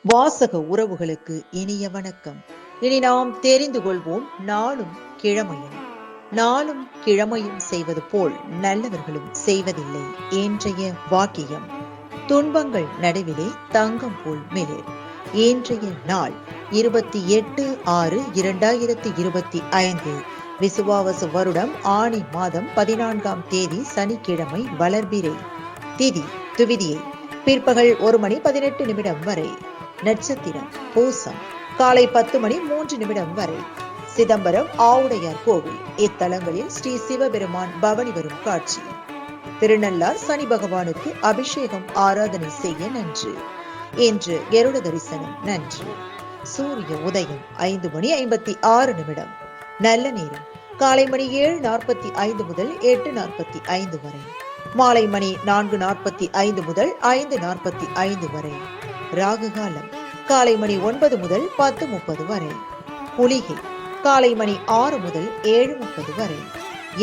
வாசக உறவுகளுக்கு இனிய வணக்கம். இனி நாம் தெரிந்து கொள்வோம் நாளும் கிழமையும். நாளும் கிழமையும் செய்வது போல் நல்லவர்களும் செய்வதில்லை இன்றைய வாக்கியம். துன்பங்கள் நடுவிலே தங்கம் போல் மிளிர். இன்றைய நாள் 28/6/2025 விசுவாவசு வருடம் ஆனி மாதம் 14ஆம் தேதி சனிக்கிழமை. வளர்பிறை. திதி துவிதியை பிற்பகல் 1:18 வரை. நட்சத்திரம் பூசம். காலை 10:03 வரை. சிதம்பரம் ஆவுடையார் கோவில். இத்தலங்களில் ஸ்ரீ சிவபெருமான் பவனி வரும் காட்சி. திருநள்ளார் சனி பகவானுக்கு அபிஷேகம் ஆராதனை செய்ய நன்று. இன்று கருட தரிசனம் நன்று. சூரிய உதயம் 5:56. நல்ல நேரம் காலை மணி 7:45 முதல் 8:45 வரை. மாலை மணி 4:45 முதல் 5:45 வரை. ராகு காலம் காலை மணி 9 முதல் 10:30 வரை. குளிகை காலை மணி 6 முதல் 7:30 வரை.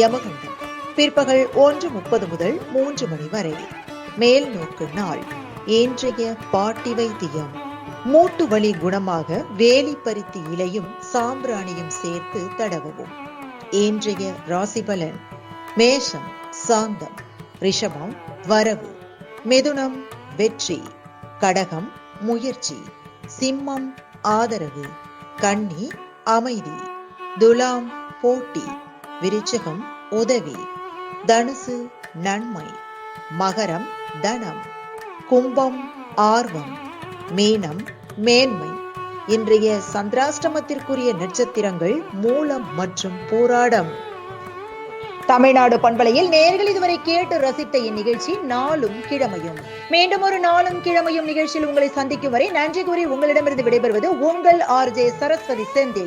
யமகண்டம் பிற்பகல் 1:30 முதல் 3 மணி வரை. மேல் நோக்கு நாள். இன்றைய பாட்டி வைத்தியம். மூட்டு வலி குணமாக வேலி பருத்தி இலையும் சாம்பிராணியும் சேர்த்து தடவவும். இன்றைய ராசி பலன். மேஷம் சாந்தம். ரிஷபம் வரவு. மிதுனம் வெற்றி. கடகம் முயற்சி. சிம்மம் ஆதரவு. கன்னி அமைதி. துலாம் போட்டி. விருச்சிகம் உதவி. தனுசு நன்மை. மகரம் தனம். கும்பம் ஆர்வம். மீனம் மேன்மை. இன்றைய சந்திராஷ்டமத்திற்குரிய நட்சத்திரங்கள் மூலம் மற்றும் பூராடம். தமிழ்நாடு பண்பலையில் நேயர்கள் இதுவரை கேட்டு ரசித்த இந்நிகழ்ச்சி நாளும் கிழமையும். மீண்டும் ஒரு நாளும் கிழமையும் நிகழ்ச்சியில் உங்களை சந்திக்கும் வரை நன்றி கூறி உங்களிடமிருந்து விடைபெறுவது உங்கள் RJ சரஸ்வதி செந்தில்.